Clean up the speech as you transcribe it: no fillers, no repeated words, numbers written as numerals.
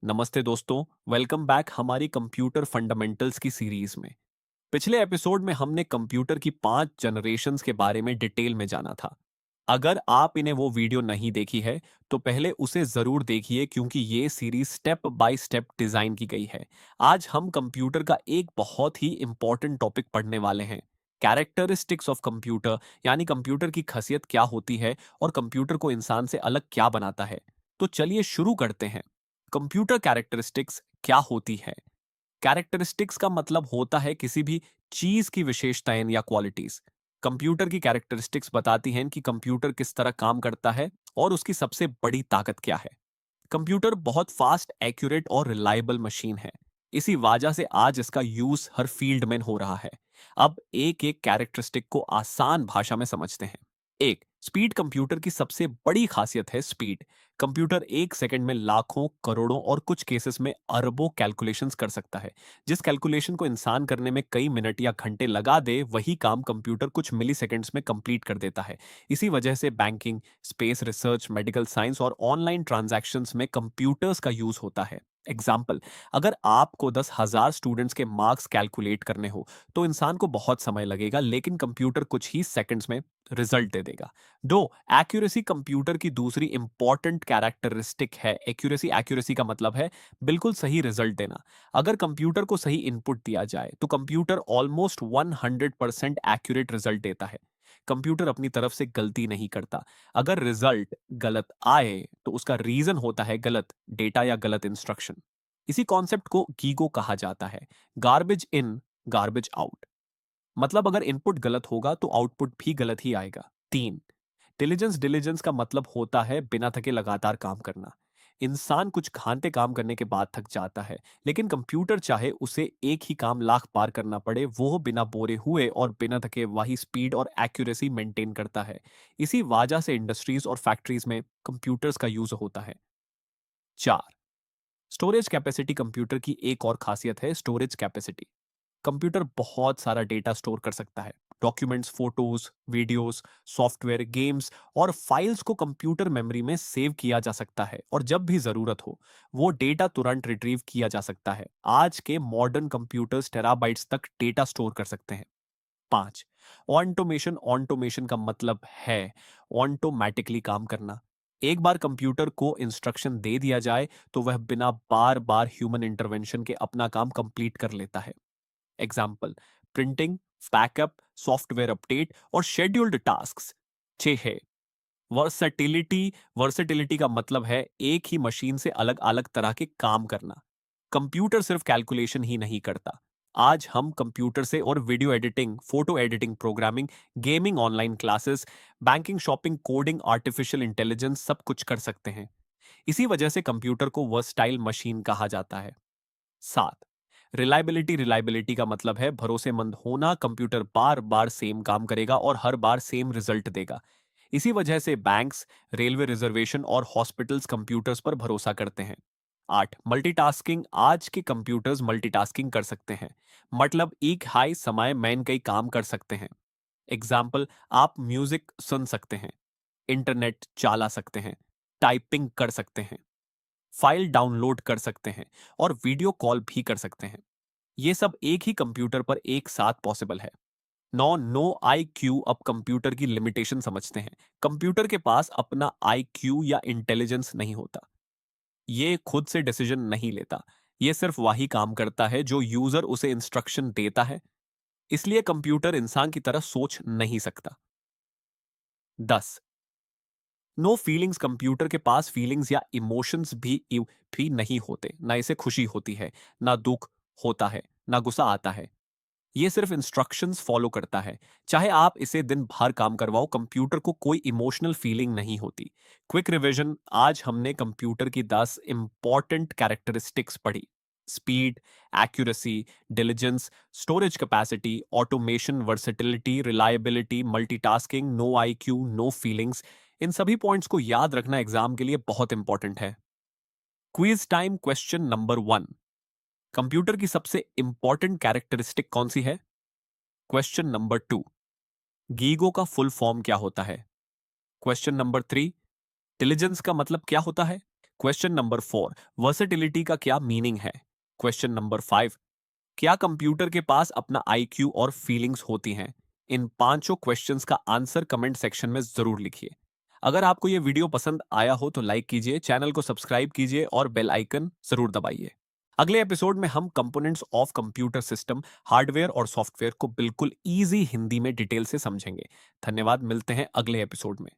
नमस्ते दोस्तों। Welcome back हमारी कंप्यूटर फंडामेंटल्स की सीरीज में। पिछले एपिसोड में हमने कंप्यूटर की 5 जनरेशन्स के बारे में डिटेल में जाना था। अगर आप इन्हें वो वीडियो नहीं देखी है तो पहले उसे जरूर देखिए क्योंकि ये series step by step design की गई है। आज हम कंप्यूटर का एक बहुत ही इंपॉर्टेंट टॉपिक पढ़ने वाले हैं। कैरेक्टरिस्टिक्स ऑफ कंप्यूटर, यानी कंप्यूटर की खासियत क्या होती है और कंप्यूटर को इंसान से अलग क्या बनाता है। तो चलिए शुरू करते हैं। कंप्यूटर कैरेक्टरिस्टिक्स क्या होती है? कैरेक्टरिस्टिक्स का मतलब होता है किसी भी चीज की विशेषताएं या क्वालिटीज। कंप्यूटर की कैरेक्टरिस्टिक्स बताती हैं कि कंप्यूटर किस तरह काम करता है और उसकी सबसे बड़ी ताकत क्या है। कंप्यूटर बहुत फास्ट, एक्यूरेट और रिलायबल मशीन है। इसी वजह से आज इसका यूज हर फील्ड में हो रहा है। अब एक एक कैरेक्टरिस्टिक को आसान भाषा में समझते हैं। एक, स्पीड कंप्यूटर की सबसे बड़ी खासियत है स्पीड। कंप्यूटर 1 सेकंड में लाखों, करोड़ों और कुछ केसेस में अरबों कैलकुलेशंस कर सकता है। जिस कैलकुलेशन को इंसान करने में कई मिनट या घंटे लगा दे, वही काम कंप्यूटर कुछ मिली सेकेंड्स में कंप्लीट कर देता है। इसी वजह से banking, space research, medical science और ऑनलाइन ट्रांजैक्शंस में कंप्यूटर्स का यूज होता है। एग्जाम्पल, अगर आपको 10,000 स्टूडेंट्स के मार्क्स कैलकुलेट करने हो तो इंसान को बहुत समय लगेगा, लेकिन कंप्यूटर कुछ ही सेकंड्स में रिजल्ट दे देगा। दो, एक्यूरेसी कंप्यूटर की दूसरी इंपॉर्टेंट कैरेक्टरिस्टिक है। एक्यूरेसी, एक्यूरेसी का मतलब है बिल्कुल सही रिजल्ट देना। अगर कंप्यूटर को सही इनपुट दिया जाए तो कंप्यूटर ऑलमोस्ट 100% एक्यूरेट रिजल्ट देता है। कंप्यूटर अपनी तरफ से गलती नहीं करता। अगर रिजल्ट गलत आए तो उसका रीजन होता है गलत डेटा या गलत इंस्ट्रक्शन। इसी कॉन्सेप्ट को गीगो कहा जाता है। गार्बेज इन, गार्बेज आउट। मतलब अगर इनपुट गलत होगा तो आउटपुट भी गलत ही आएगा। तीन, डिलीजेंस। डिलीजेंस का मतलब होता है बिना थके लगातार काम करना। इंसान कुछ घंटे काम करने के बाद थक जाता है, लेकिन कंप्यूटर चाहे उसे एक ही काम लाख बार करना पड़े, वो बिना बोरे हुए और बिना थके वही स्पीड और एक्यूरेसी मेंटेन करता है। इसी वजह से इंडस्ट्रीज और फैक्ट्रीज में कंप्यूटर्स का यूज होता है। चार, स्टोरेज कैपेसिटी कंप्यूटर की एक और खासियत है स्टोरेज कैपेसिटी। कंप्यूटर बहुत सारा डेटा स्टोर कर सकता है। Documents, photos, videos, software, games और फाइल्स को कंप्यूटर मेमोरी में सेव किया जा सकता है और जब भी जरूरत हो वो डेटा तुरंत रिट्रीव किया जा सकता है। आज के मॉडर्न कंप्यूटर्स टेराबाइट्स तक डेटा स्टोर कर सकते हैं। पांच, ऑटोमेशन। ऑटोमेशन का मतलब है ऑटोमेटिकली काम करना। एक बार कंप्यूटर को इंस्ट्रक्शन दे दिया जाए तो वह बिना बार बार ह्यूमन इंटरवेंशन के अपना काम कंप्लीट कर लेता है। Example, printing, backup, software update और शेड्यूल्ड टास्क्स। 6 है वर्सेटिलिटी। वर्सेटिलिटी का मतलब है एक ही मशीन से अलग अलग तरह के काम करना। कंप्यूटर सिर्फ कैलकुलेशन ही नहीं करता। आज हम कंप्यूटर से और video editing, photo editing, programming, gaming, online classes, banking, shopping, coding, artificial intelligence सब कुछ कर सकते हैं। इसी वजह से कंप्यूटर को वर्सटाइल मशीन कहा जाता है। 7, रिलायबिलिटी। रिलायबिलिटी का मतलब है भरोसेमंद होना। कंप्यूटर बार बार सेम काम करेगा और हर बार सेम रिजल्ट देगा। इसी वजह से बैंक्स, रेलवे रिजर्वेशन और हॉस्पिटल्स कंप्यूटर्स पर भरोसा करते हैं। 8, मल्टीटास्किंग। आज के कंप्यूटर्स मल्टीटास्किंग कर सकते हैं। मतलब एक हाई समय में कई काम कर सकते हैं। एग्जाम्पल, आप म्यूजिक सुन सकते हैं, इंटरनेट चला सकते हैं, टाइपिंग कर सकते हैं, फाइल डाउनलोड कर सकते हैं और वीडियो कॉल भी कर सकते हैं। ये सब एक ही कंप्यूटर पर एक साथ पॉसिबल है। No I Q. अब कंप्यूटर की लिमिटेशन समझते हैं। कंप्यूटर के पास अपना आई क्यू या इंटेलिजेंस नहीं होता। ये खुद से डिसीजन नहीं लेता। ये सिर्फ वही काम करता है जो यूजर उसे इंस्ट्रक्शन देता है। इसलिए कंप्यूटर इंसान की तरह सोच नहीं सकता। 10, नो फीलिंग्स। कंप्यूटर के पास फीलिंग्स या इमोशंस भी नहीं होते। ना इसे खुशी होती है, ना दुख होता है, ना गुस्सा आता है। ये सिर्फ इंस्ट्रक्शंस फॉलो करता है। चाहे आप इसे दिन भर काम करवाओ, कंप्यूटर को कोई इमोशनल फीलिंग नहीं होती। क्विक रिवीजन, आज हमने कंप्यूटर की 10 इंपॉर्टेंट कैरेक्टरिस्टिक्स पढ़ी। Speed, accuracy, diligence, storage capacity, automation, versatility, reliability, multitasking, no IQ, no feelings. इन सभी पॉइंट्स को याद रखना एग्जाम के लिए बहुत इंपॉर्टेंट है। Quiz time. Question number 1, computer की सबसे इंपॉर्टेंट कैरेक्टरिस्टिक कौन सी है? क्वेश्चन नंबर 2, गीगो का फुल फॉर्म क्या होता है? क्वेश्चन नंबर 3, इंटेलिजेंस का मतलब क्या होता है? क्वेश्चन नंबर 4, वर्सेटिलिटी का क्या मीनिंग है? क्वेश्चन नंबर 5, क्या कंप्यूटर के पास अपना आईक्यू और फीलिंग्स होती हैं? इन पांचों क्वेश्चंस का आंसर कमेंट सेक्शन में जरूर लिखिए। अगर आपको ये वीडियो पसंद आया हो तो लाइक कीजिए, चैनल को सब्सक्राइब कीजिए और बेल आइकन जरूर दबाइए। अगले एपिसोड में हम components of computer system, hardware और सॉफ्टवेयर को बिल्कुल इजी हिंदी में डिटेल से समझेंगे। धन्यवाद, मिलते हैं अगले एपिसोड में।